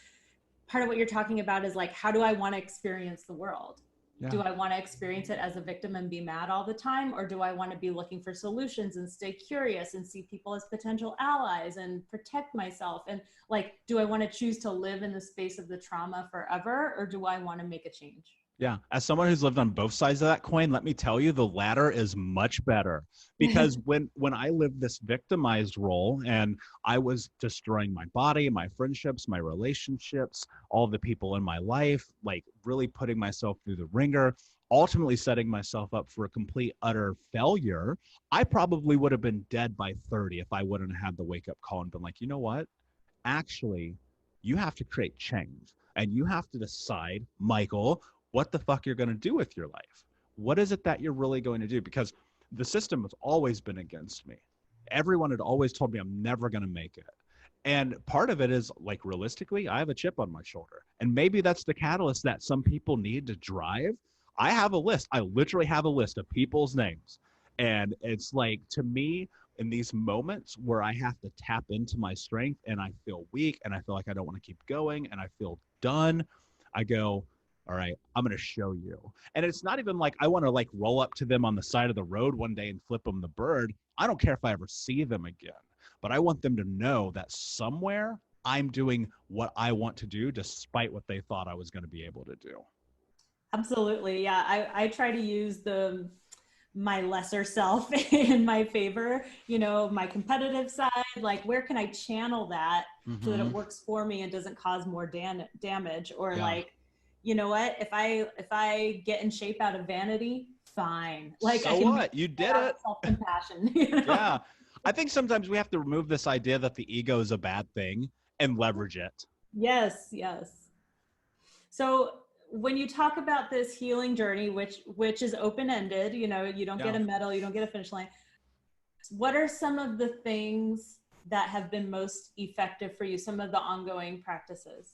part of what you're talking about is like, how do I want to experience the world? Yeah. Do I want to experience it as a victim and be mad all the time? Or do I want to be looking for solutions and stay curious and see people as potential allies and protect myself? And like, do I want to choose to live in the space of the trauma forever? Or do I want to make a change? Yeah. As someone who's lived on both sides of that coin, let me tell you, the latter is much better, because when I lived this victimized role and I was destroying my body, my friendships, my relationships, all the people in my life, like really putting myself through the ringer, ultimately setting myself up for a complete, utter failure, I probably would have been dead by 30 if I wouldn't have had the wake up call and been like, you know what? Actually, you have to create change, and you have to decide, Michael, what the fuck you're going to do with your life. What is it that you're really going to do? Because the system has always been against me. Everyone had always told me I'm never going to make it. And part of it is, like, realistically, I have a chip on my shoulder. And maybe that's the catalyst that some people need to drive. I have a list. I literally have a list of people's names. And it's like, to me, in these moments where I have to tap into my strength and I feel weak and I feel like I don't want to keep going and I feel done, I go, all right, I'm going to show you. And it's not even like I want to like roll up to them on the side of the road one day and flip them the bird. I don't care if I ever see them again, but I want them to know that somewhere I'm doing what I want to do despite what they thought I was going to be able to do. Absolutely. Yeah. I try to use my lesser self in my favor, my competitive side, like, where can I channel that so that it works for me and doesn't cause more damage? Or like, you know what, if I get in shape out of vanity, fine. Like, so what? You did it. Self-compassion. Yeah. I think sometimes we have to remove this idea that the ego is a bad thing and leverage it. Yes, yes. So when you talk about this healing journey, which is open-ended, you know, you don't get a medal, you don't get a finish line. What are some of the things that have been most effective for you? Some of the ongoing practices?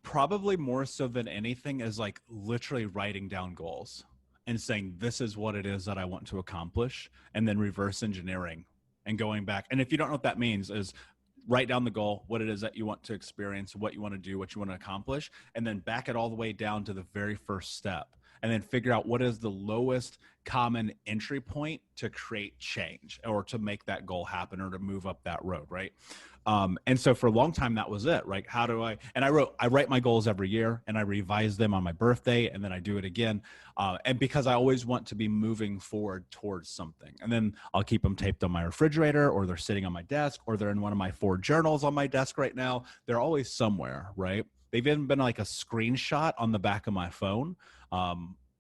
Probably more so than anything is like literally writing down goals and saying, this is what it is that I want to accomplish, and then reverse engineering and going back. And if you don't know what that means, is write down the goal, what it is that you want to experience, what you want to do, what you want to accomplish, and then back it all the way down to the very first step. And then figure out what is the lowest common entry point to create change or to make that goal happen or to move up that road, right? And so for a long time, that was it, right? How do I, and I write my goals every year and I revise them on my birthday and then I do it again. And because I always want to be moving forward towards something. And then I'll keep them taped on my refrigerator, or they're sitting on my desk, or they're in one of my 4 journals on my desk right now. They're always somewhere, right? They've even been like a screenshot on the back of my phone.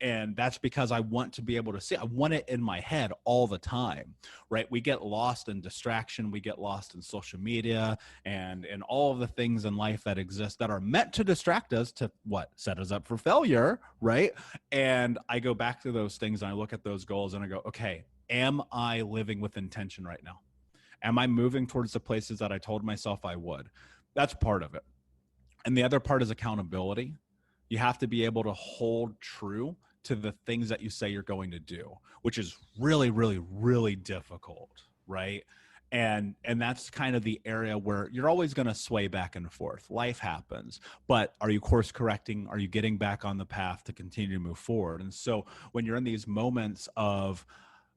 And that's because I want to be able to see, I want it in my head all the time, right? We get lost in distraction. We get lost in social media and in all of the things in life that exist that are meant to distract us, to what? Set us up for failure, right? And I go back to those things and I look at those goals and I go, okay, am I living with intention right now? Am I moving towards the places that I told myself I would? That's part of it. And the other part is accountability. You have to be able to hold true to the things that you say you're going to do, which is really, really, really difficult, right? And that's kind of the area where you're always going to sway back and forth. Life happens, but are you course correcting? Are you getting back on the path to continue to move forward? And so when you're in these moments of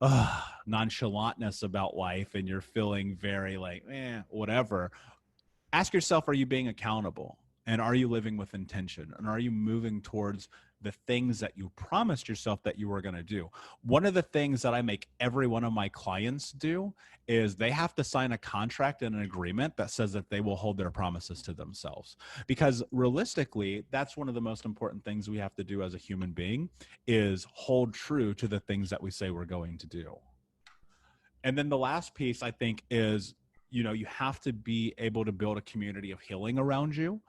nonchalantness about life and you're feeling very like, whatever, ask yourself, are you being accountable? And are you living with intention? And are you moving towards the things that you promised yourself that you were going to do? One of the things that I make every one of my clients do is they have to sign a contract and an agreement that says that they will hold their promises to themselves. Because realistically, that's one of the most important things we have to do as a human being, is hold true to the things that we say we're going to do. And then the last piece, I think, is, you know, you have to be able to build a community of healing around you.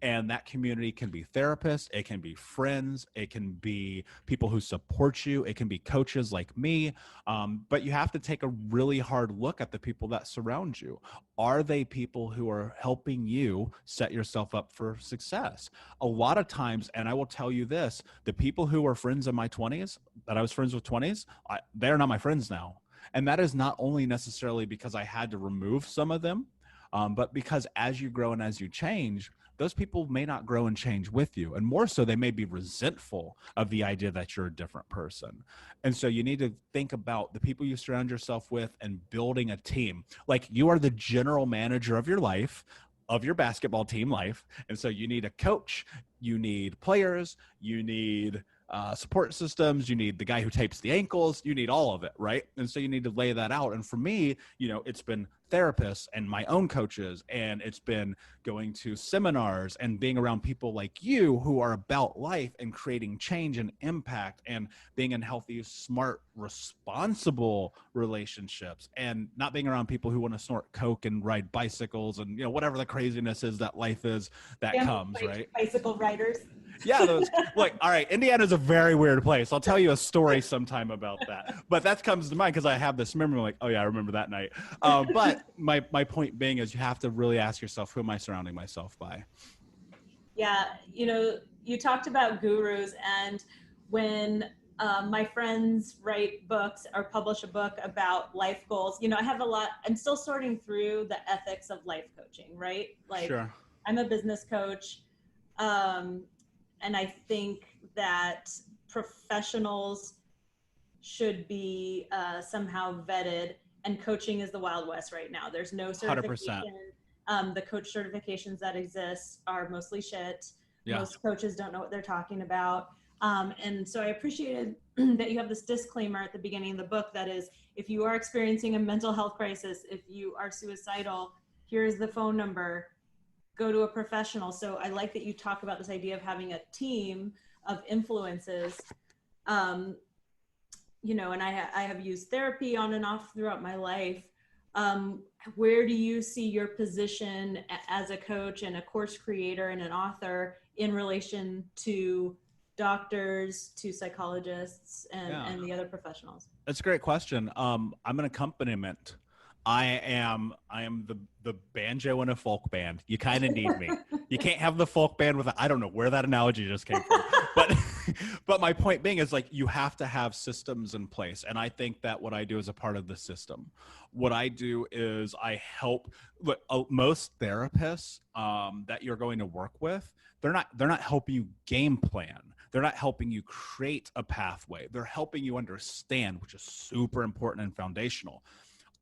And that community can be therapists, it can be friends, it can be people who support you, it can be coaches like me. But you have to take a really hard look at the people that surround you. Are they people who are helping you set yourself up for success? A lot of times, and I will tell you this, the people who were friends in my 20s, that I was friends with 20s, they're not my friends now. And that is not only necessarily because I had to remove some of them, but because as you grow and as you change, those people may not grow and change with you. And more so, they may be resentful of the idea that you're a different person. And so you need to think about the people you surround yourself with and building a team. Like, you are the general manager of your life, of your basketball team life. And so you need a coach, you need players, you need support systems, you need the guy who tapes the ankles, you need all of it, right? And so you need to lay that out. And for me, you know, it's been therapists and my own coaches, and it's been going to seminars and being around people like you who are about life and creating change and impact and being in healthy, smart, responsible relationships, and not being around people who want to snort coke and ride bicycles and, you know, whatever the craziness is that life is that comes, right? Bicycle riders. Yeah, those, like, all right, Indiana's a very weird place. I'll tell you a story sometime about that. But that comes to mind because I have this memory, like, oh yeah, I remember that night. But my point being is, you have to really ask yourself, who am I surrounding myself by? Yeah, you know, you talked about gurus, and when my friends write books or publish a book about life goals, you know, I'm still sorting through the ethics of life coaching, right? Like, sure. I'm a business coach. And I think that professionals should be somehow vetted, and coaching is the Wild West right now. There's no certification. 100%. The coach certifications that exist are mostly shit. Yeah. Most coaches don't know what they're talking about. And so I appreciated that you have this disclaimer at the beginning of the book that is, if you are experiencing a mental health crisis, if you are suicidal, here's the phone number. Go to a professional. So I like that you talk about this idea of having a team of influences. You know, and I have used therapy on and off throughout my life. Where do you see your position as a coach and a course creator and an author in relation to doctors, to psychologists, and the other professionals? That's a great question. I'm an accompaniment. I am the banjo in a folk band. You kind of need me. You can't have the folk band without, I don't know where that analogy just came from. But my point being is, like, you have to have systems in place. And I think that what I do is a part of the system. What I do is I help most therapists that you're going to work with, they're not helping you game plan. They're not helping you create a pathway. They're helping you understand, which is super important and foundational.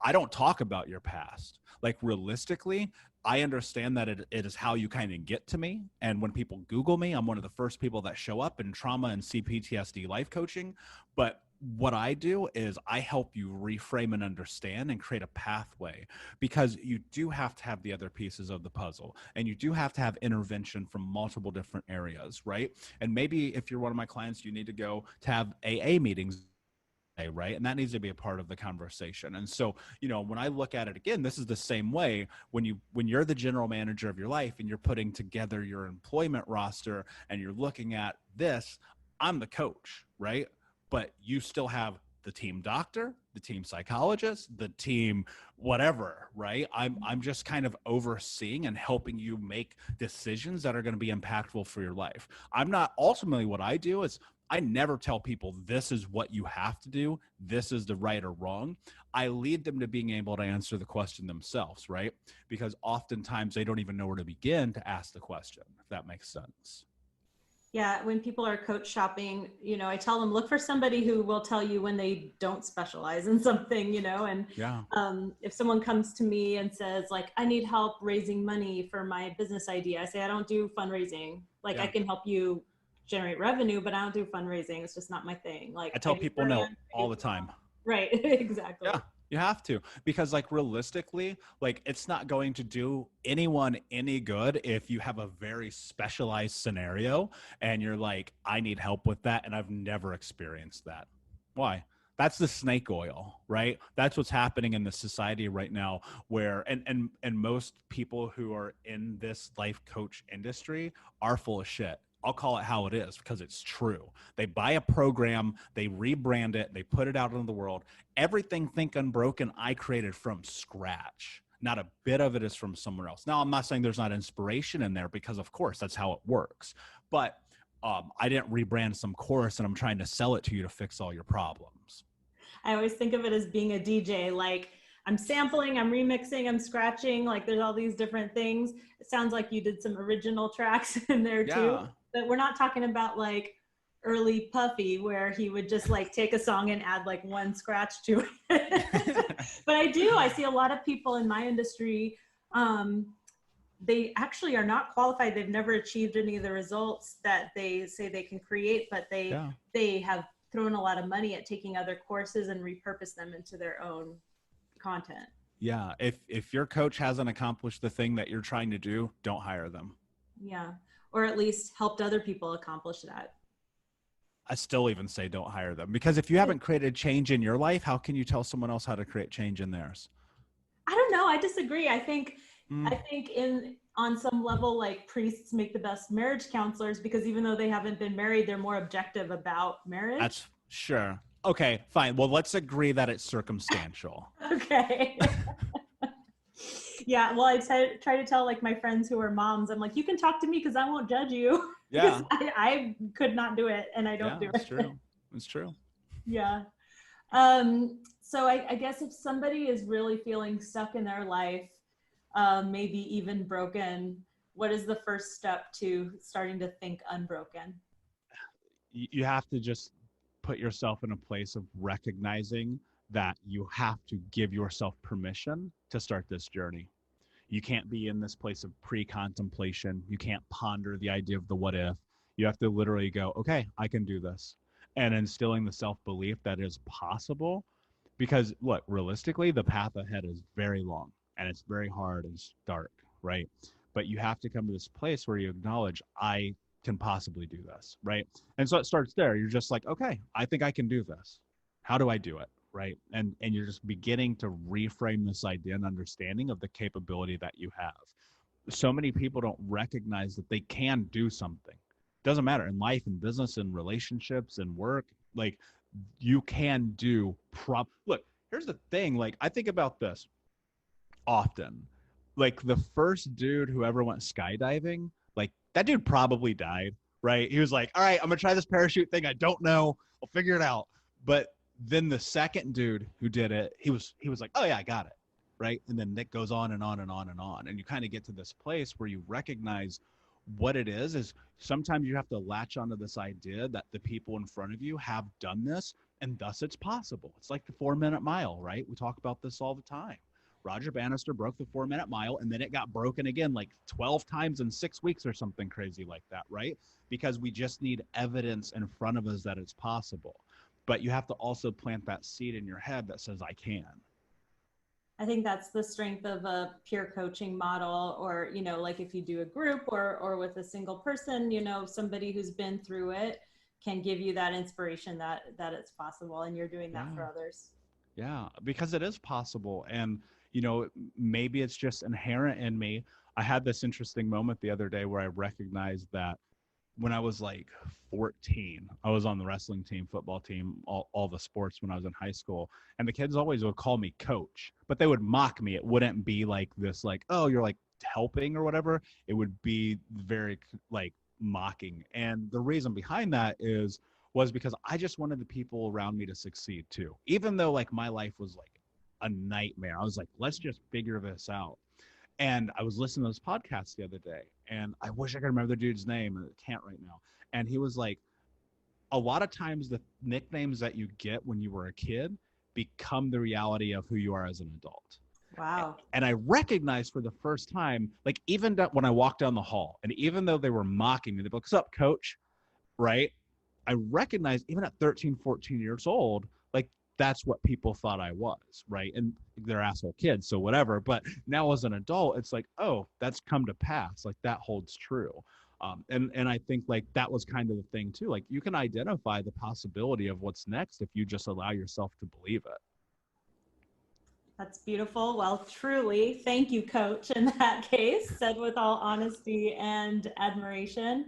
I don't talk about your past. Like, realistically, I understand that it is how you kind of get to me. And when people Google me, I'm one of the first people that show up in trauma and CPTSD life coaching. But what I do is I help you reframe and understand and create a pathway, because you do have to have the other pieces of the puzzle, and you do have to have intervention from multiple different areas, right? And maybe if you're one of my clients, you need to go to have AA meetings, right? And that needs to be a part of the conversation. And so, when I look at it again, this is the same way when you're the general manager of your life and you're putting together your employment roster and you're looking at this, I'm the coach, right? But you still have the team doctor, the team psychologist, the team whatever, right? I'm just kind of overseeing and helping you make decisions that are going to be impactful for your life. I'm not, ultimately what I do is I never tell people this is what you have to do, this is the right or wrong. I lead them to being able to answer the question themselves, right? Because oftentimes they don't even know where to begin to ask the question, if that makes sense. Yeah, when people are coach shopping, I tell them, look for somebody who will tell you when they don't specialize in something, and if someone comes to me and says, like, I need help raising money for my business idea, I say, I don't do fundraising. Like, I can help you generate revenue, but I don't do fundraising. It's just not my thing. Like, I tell people no all the time. Right. Exactly. Yeah. You have to, because, like, realistically, like, it's not going to do anyone any good if you have a very specialized scenario and you're like, I need help with that, and I've never experienced that. Why? That's the snake oil, right? That's what's happening in the society right now, where and most people who are in this life coach industry are full of shit. I'll call it how it is, because it's true. They buy a program, they rebrand it, they put it out into the world. Everything Think Unbroken I created from scratch. Not a bit of it is from somewhere else. Now, I'm not saying there's not inspiration in there, because of course that's how it works. But I didn't rebrand some course and I'm trying to sell it to you to fix all your problems. I always think of it as being a DJ. Like, I'm sampling, I'm remixing, I'm scratching. Like, there's all these different things. It sounds like you did some original tracks in there too. But we're not talking about like early Puffy, where he would just like take a song and add like one scratch to it. But I see a lot of people in my industry, they actually are not qualified. They've never achieved any of the results that they say they can create, but they have thrown a lot of money at taking other courses and repurpose them into their own content. Yeah. If your coach hasn't accomplished the thing that you're trying to do, don't hire them. Yeah. Or at least helped other people accomplish that. I still even say don't hire them, because if you haven't created change in your life, how can you tell someone else how to create change in theirs? I don't know. I disagree. I think on some level, like, priests make the best marriage counselors, because even though they haven't been married, they're more objective about marriage. That's sure. Okay, fine. Well, let's agree that it's circumstantial. Okay. Yeah, well, I try to tell, like, my friends who are moms, I'm like, you can talk to me because I won't judge you. Yeah. I could not do it, and I don't do it. It's true. It's true. Yeah. So I guess if somebody is really feeling stuck in their life, maybe even broken, what is the first step to starting to think unbroken? You have to just put yourself in a place of recognizing that you have to give yourself permission to start this journey. You can't be in this place of pre-contemplation. You can't ponder the idea of the what if. You have to literally go, okay, I can do this. And instilling the self-belief that is possible. Because look, realistically, the path ahead is very long and it's very hard and it's dark, right? But you have to come to this place where you acknowledge, I can possibly do this, right? And so it starts there. You're just like, okay, I think I can do this. How do I do it, right? And you're just beginning to reframe this idea and understanding of the capability that you have. So many people don't recognize that they can do something. Doesn't matter in life and business and relationships and work, like you can do look, here's the thing, like I think about this often. Like the first dude who ever went skydiving, like that dude probably died, right? He was like, all right, I'm gonna try this parachute thing. I don't know, I'll figure it out. But then the second dude who did it, he was like, oh yeah, I got it, right? And then it goes on and on and on and on. And you kind of get to this place where you recognize what it is sometimes you have to latch onto this idea that the people in front of you have done this, and thus it's possible. It's like the 4-minute mile, right? We talk about this all the time. Roger Bannister broke the 4-minute mile, and then it got broken again like 12 times in 6 weeks or something crazy like that, right? Because we just need evidence in front of us that it's possible. But you have to also plant that seed in your head that says, I can. I think that's the strength of a peer coaching model, or, you know, like if you do a group or with a single person, you know, somebody who's been through it can give you that inspiration that it's possible, and you're doing that for others. Yeah, because it is possible. And, you know, maybe it's just inherent in me. I had this interesting moment the other day where I recognized that when I was like 14, I was on the wrestling team, football team, all the sports when I was in high school. And the kids always would call me coach, but they would mock me. It wouldn't be like this, like, oh, you're like helping or whatever. It would be very like mocking. And the reason behind that was because I just wanted the people around me to succeed too. Even though like my life was like a nightmare, I was like, let's just figure this out. And I was listening to this podcast the other day, and I wish I could remember the dude's name, and I can't right now. And he was like, a lot of times the nicknames that you get when you were a kid become the reality of who you are as an adult. Wow. And I recognized for the first time, like even when I walked down the hall, and even though they were mocking me, they'd be like, what's up, coach? Right? I recognized even at 13, 14 years old, like that's what people thought I was, right? And they're asshole kids, so whatever. But now as an adult, it's like, oh, that's come to pass. Like that holds true. And I think like that was kind of the thing too. Like you can identify the possibility of what's next if you just allow yourself to believe it. That's beautiful. Well, truly, thank you, coach, in that case, said with all honesty and admiration.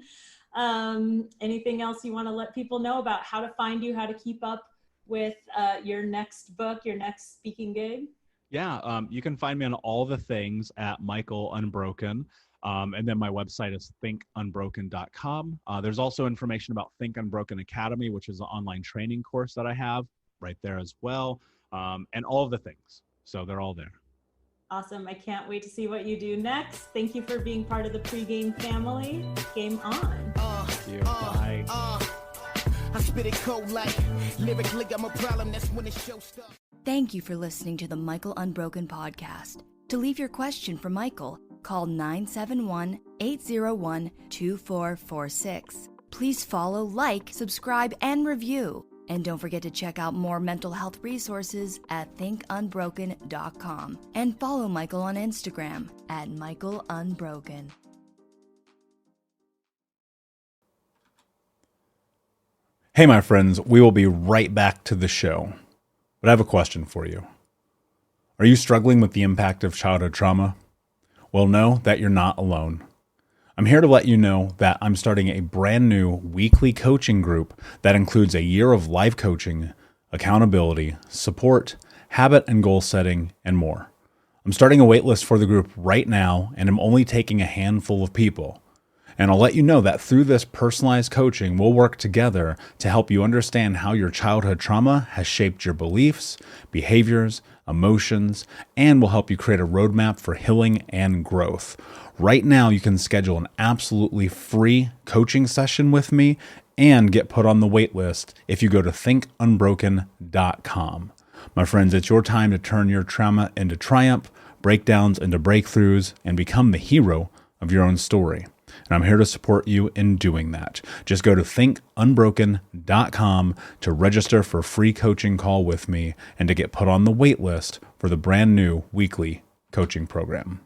Anything else you want to let people know about how to find you, how to keep up with your next book, your next speaking gig? Yeah, you can find me on all the things at Michael Unbroken. And then my website is thinkunbroken.com. There's also information about Think Unbroken Academy, which is an online training course that I have right there as well. And all of the things. So they're all there. Awesome. I can't wait to see what you do next. Thank you for being part of the Pregame family. Game on. Thank you. Bye. I spit it cold like lyrically I'm a problem. That's when the show starts. Thank you for listening to the Michael Unbroken podcast. To leave your question for Michael, call 971-801-2446. Please follow, like, subscribe, and review. And don't forget to check out more mental health resources at thinkunbroken.com. And follow Michael on Instagram at MichaelUnbroken. Hey, my friends, we will be right back to the show. But I have a question for you. Are you struggling with the impact of childhood trauma? Well, know that you're not alone. I'm here to let you know that I'm starting a brand new weekly coaching group that includes a year of live coaching, accountability, support, habit and goal setting, and more. I'm starting a waitlist for the group right now, and I'm only taking a handful of people. And I'll let you know that through this personalized coaching, we'll work together to help you understand how your childhood trauma has shaped your beliefs, behaviors, emotions, and will help you create a roadmap for healing and growth. Right now, you can schedule an absolutely free coaching session with me and get put on the wait list if you go to thinkunbroken.com. My friends, it's your time to turn your trauma into triumph, breakdowns into breakthroughs, and become the hero of your own story. And I'm here to support you in doing that. Just go to thinkunbroken.com to register for a free coaching call with me and to get put on the wait list for the brand new weekly coaching program.